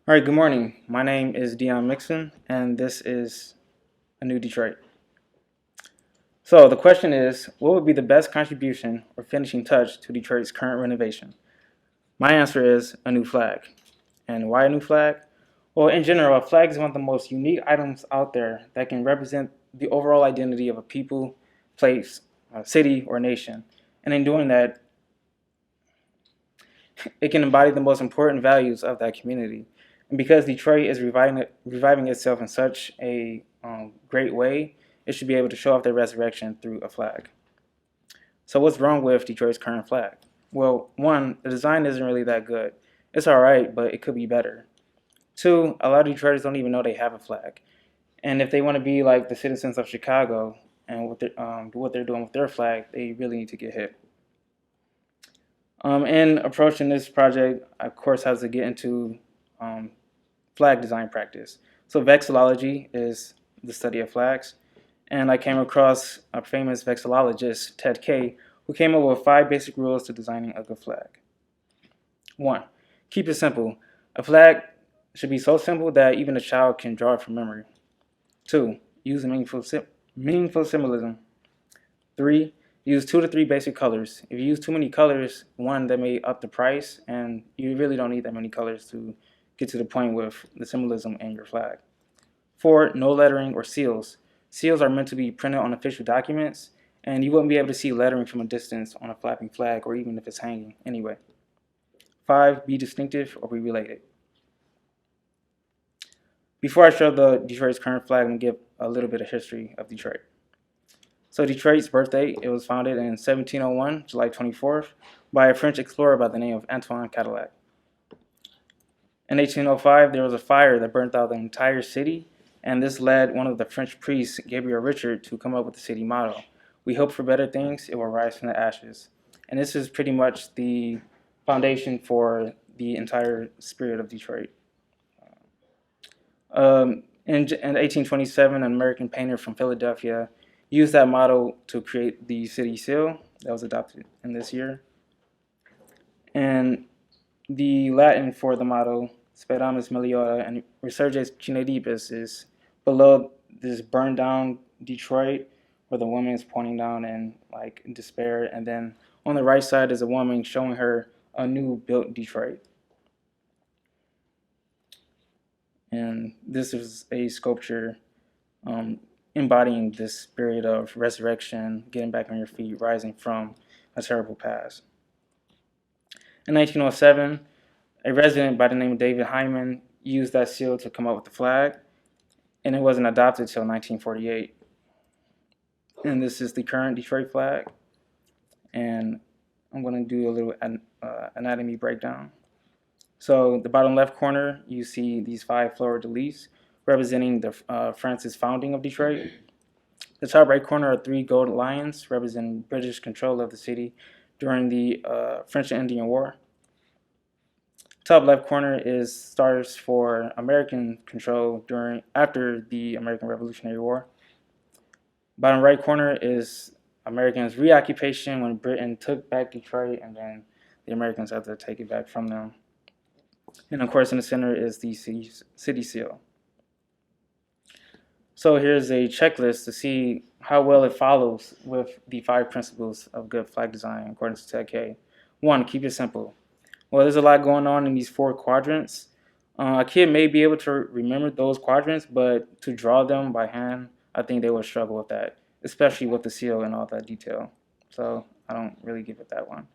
All right, good morning. My name is Deon Mixon, and this is A New Detroit. So, the question is, what would be the best contribution or finishing touch to Detroit's current renovation? My answer is a new flag. And why a new flag? Well, in general, a flag is one of the most unique items out there that can represent the overall identity of a people, place, city, or nation. And in doing that, it can embody the most important values of that community. And because Detroit is reviving itself in such a great way, it should be able to show off their resurrection through a flag. So, what's wrong with Detroit's current flag? Well, one, the design isn't really that good. It's all right, but it could be better. Two, a lot of Detroiters don't even know they have a flag. And if they want to be like the citizens of Chicago and what they're doing with their flag, they really need to get hit. In approaching this project, I, of course, have to get into um, flag design practice. So vexillology is the study of flags, and I came across a famous vexillologist, Ted Kay, who came up with 5 basic rules to designing a good flag. 1. Keep it simple. A flag should be so simple that even a child can draw it from memory. 2. Use meaningful symbolism. 3. Use 2 to 3 basic colors. If you use too many colors, one, that may up the price, and you really don't need that many colors to get to the point with the symbolism in your flag. 4. No lettering or seals. Seals are meant to be printed on official documents, and you wouldn't be able to see lettering from a distance on a flapping flag or even if it's hanging anyway. 5. Be distinctive or be related. Before I show the Detroit's current flag, I'm going to give a little bit of history of Detroit. So Detroit's birthday, it was founded in 1701, July 24th, by a French explorer by the name of Antoine Cadillac. In 1805, there was a fire that burnt out the entire city, and this led one of the French priests, Gabriel Richard, to come up with the city motto: "We hope for better things, it will rise from the ashes." And this is pretty much the foundation for the entire spirit of Detroit. In 1827, an American painter from Philadelphia used that motto to create the city seal that was adopted in this year. And the Latin for the motto, Speramus Meliora and Resurges Cunedibus, is below this burned down Detroit where the woman is pointing down in like despair, and then on the right side is a woman showing her a new built Detroit. And this is a sculpture embodying this spirit of resurrection, getting back on your feet, rising from a terrible past. In 1907, a resident by the name of David Hyman used that seal to come up with the flag, and it wasn't adopted until 1948. And this is the current Detroit flag, and I'm going to do a little anatomy breakdown. So the bottom left corner, you see these 5 fleur-de-lis representing the France's founding of Detroit. The top right corner are 3 gold lions representing British control of the city during the French and Indian War. Top left corner is stars for American control after the American Revolutionary War. Bottom right corner is Americans' reoccupation when Britain took back Detroit, and then the Americans had to take it back from them. And of course, in the center is the city seal. So here's a checklist to see how well it follows with the 5 principles of good flag design according to Ted Kay. 1, keep it simple. Well, there's a lot going on in these 4 quadrants. A kid may be able to remember those quadrants, but to draw them by hand, I think they would struggle with that, especially with the seal and all that detail. So I don't really give it that one.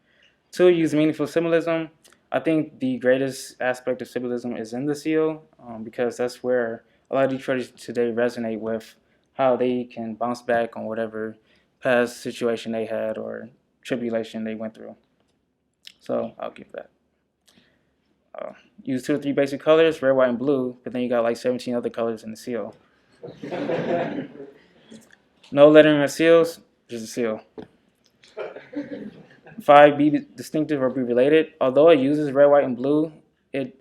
2, use meaningful symbolism. I think the greatest aspect of symbolism is in the seal, because that's where a lot of Detroiters today resonate with how they can bounce back on whatever past situation they had or tribulation they went through. So I'll give that. Use 2 or 3 basic colors, red, white, and blue, but then you got like 17 other colors in the seal. No lettering or seals, just a seal. 5, be distinctive or be related. Although it uses red, white, and blue, it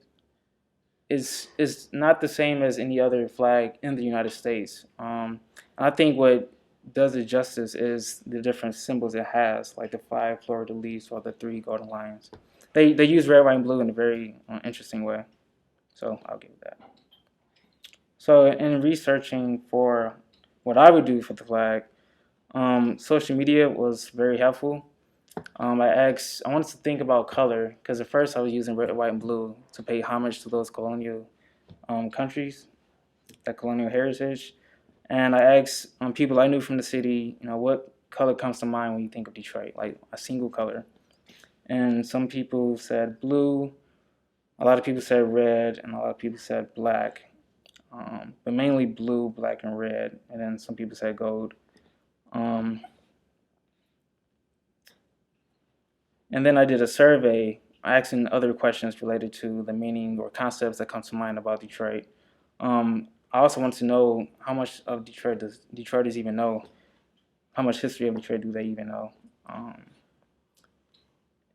is not the same as any other flag in the United States. I think what does it justice is the different symbols it has, like the 5 fleur-de-lis or the 3 golden lions. They use red, white, and blue in a very interesting way. So I'll give it that. So in researching for what I would do for the flag, social media was very helpful. I wanted to think about color because at first I was using red, white, and blue to pay homage to those colonial countries, that colonial heritage. And I asked people I knew from the city, what color comes to mind when you think of Detroit, like a single color. And some people said blue, a lot of people said red, and a lot of people said black. But mainly blue, black, and red. And then some people said gold. Um, and then I did a survey asking other questions related to the meaning or concepts that come to mind about Detroit. I also want to know how much of Detroit does Detroiters even know? How much history of Detroit do they even know?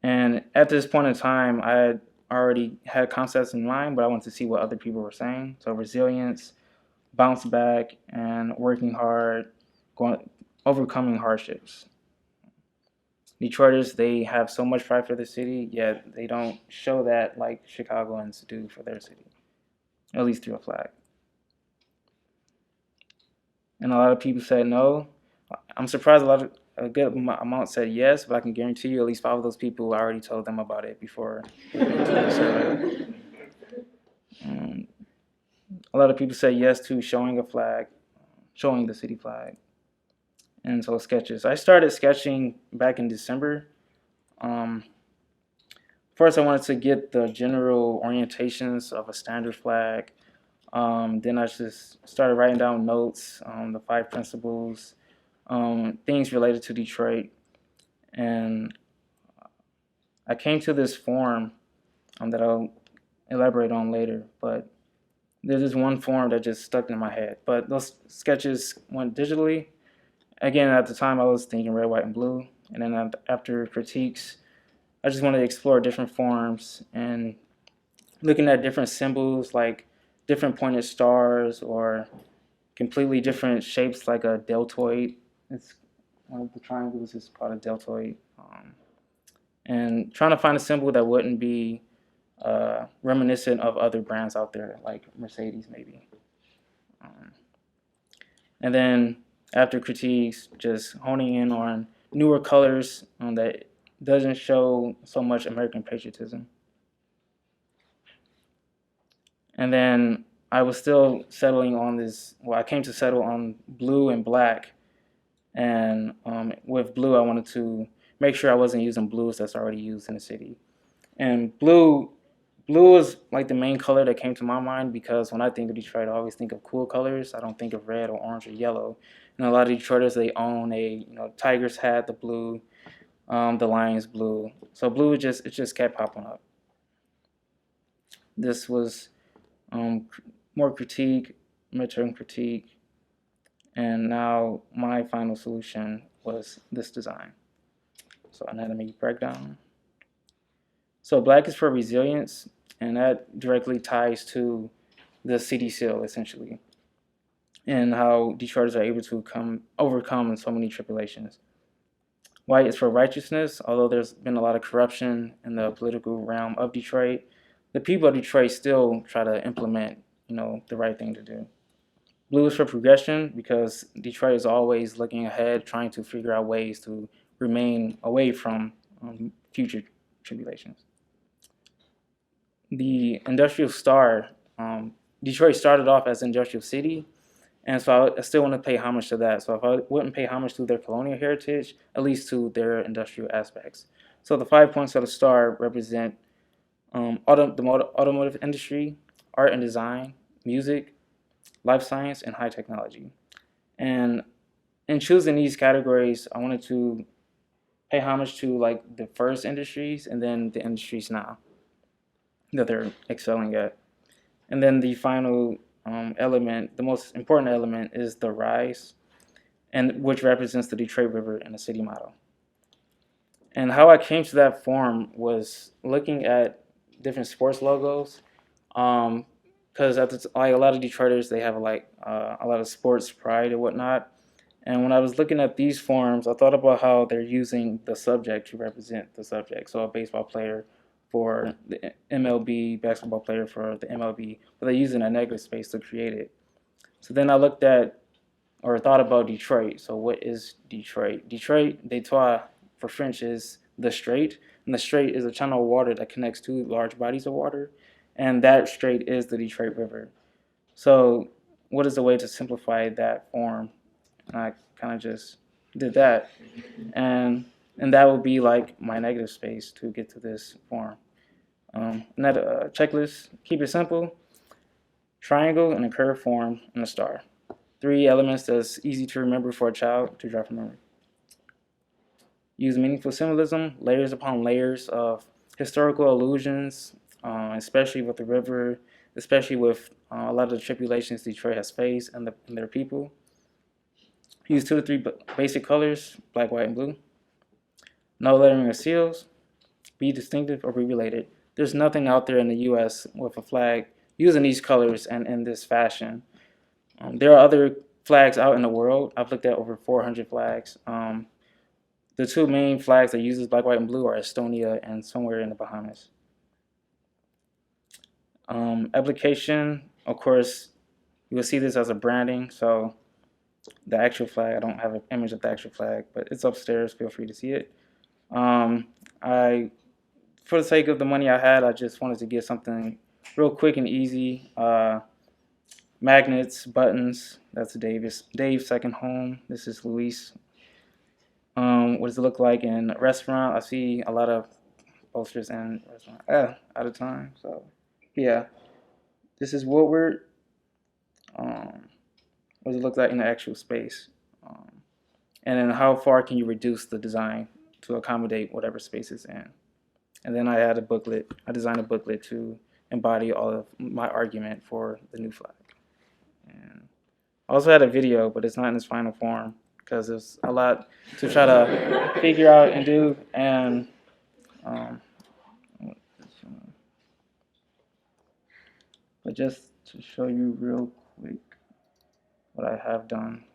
And at this point in time, I had already had concepts in mind, but I wanted to see what other people were saying. So resilience, bounce back, and working hard, overcoming hardships. Detroiters, they have so much pride for the city, yet they don't show that like Chicagoans do for their city, at least through a flag. And a lot of people said no. I'm surprised a good amount said yes, but I can guarantee you at least 5 of those people I already told them about it before we went to the survey. A lot of people say yes to showing a flag, showing the city flag. And so sketches. I started sketching back in December. Um, First, I wanted to get the general orientations of a standard flag. Then I just started writing down notes, the 5 principles, things related to Detroit. And I came to this form that I'll elaborate on later. But there's this one form that just stuck in my head. But those sketches went digitally. Again, at the time, I was thinking red, white, and blue. And then after critiques, I just wanted to explore different forms and looking at different symbols like different pointed stars or completely different shapes like a deltoid. It's one of the triangles is called a deltoid. And trying to find a symbol that wouldn't be reminiscent of other brands out there like Mercedes maybe. And then after critiques, just honing in on newer colors that doesn't show so much American patriotism. And then I was still settling on this. Well, I came to settle on blue and black. And with blue, I wanted to make sure I wasn't using blues that's already used in the city. And blue was like the main color that came to my mind because when I think of Detroit, I always think of cool colors. I don't think of red or orange or yellow. And a lot of Detroiters, they own a Tigers hat, the blue, the Lions blue. So blue just kept popping up. This was more critique, midterm critique, and now my final solution was this design. So anatomy breakdown. So black is for resilience, and that directly ties to the city seal essentially, and how Detroiters are able to overcome so many tribulations. White is for righteousness, although there's been a lot of corruption in the political realm of Detroit. The people of Detroit still try to implement, the right thing to do. Blue is for progression because Detroit is always looking ahead, trying to figure out ways to remain away from future tribulations. The industrial star, Detroit started off as an industrial city, and so I still want to pay homage to that. So if I wouldn't pay homage to their colonial heritage, at least to their industrial aspects. So the 5 points of the star represent the automotive industry, art and design, music, life science, and high technology. And in choosing these categories, I wanted to pay homage to like the first industries and then the industries now that they're excelling at. And then the final element, the most important element, is the rise, and which represents the Detroit River and the city motto. And how I came to that form was looking at different sports logos, because like a lot of Detroiters, they have like a lot of sports pride and whatnot. And when I was looking at these forms, I thought about how they're using the subject to represent the subject. So a baseball player for the MLB basketball player for the MLB, but they're using a negative space to create it. So then I looked at or thought about Detroit. So what is Detroit? Detroit for French is the strait, and the strait is a channel of water that connects two large bodies of water, and that strait is the Detroit River. So what is the way to simplify that form? And I kind of just did that, and that would be like my negative space to get to this form. And that checklist, keep it simple: triangle in a curved form and a star. 3 elements that's easy to remember for a child to draw from memory. Use meaningful symbolism, layers upon layers of historical allusions, especially with the river, especially with a lot of the tribulations Detroit has faced and their people. Use 2 to 3 basic colors, black, white, and blue. No lettering or seals. Be distinctive or be related. There's nothing out there in the U.S. with a flag using these colors and in this fashion. There are other flags out in the world. I've looked at over 400 flags. The 2 main flags that uses black, white, and blue are Estonia and somewhere in the Bahamas. Application, of course, you will see this as a branding. So the actual flag, I don't have an image of the actual flag, but it's upstairs. Feel free to see it. For the sake of the money I had, I just wanted to get something real quick and easy. Magnets, buttons. That's Dave's second home. This is Luis. What does it look like in a restaurant? I see a lot of posters in restaurant. Out of time. So yeah, this is Woodward. What does it look like in the actual space? And then how far can you reduce the design to accommodate whatever space it's in? And then I had a booklet. I designed a booklet to embody all of my argument for the new flag. And I also had a video, but it's not in its final form because there's a lot to try to figure out and do. And but just to show you real quick what I have done.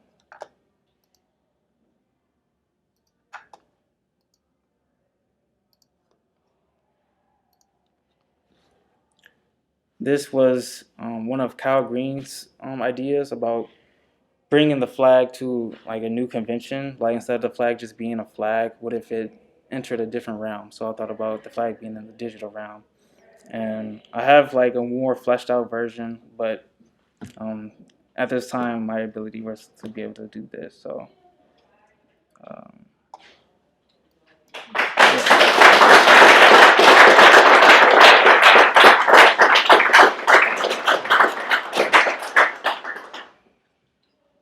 This was one of Kyle Green's ideas about bringing the flag to like a new convention. Like instead of the flag just being a flag, what if it entered a different realm? So I thought about the flag being in the digital realm. And I have like a more fleshed out version, but at this time my ability was to be able to do this. So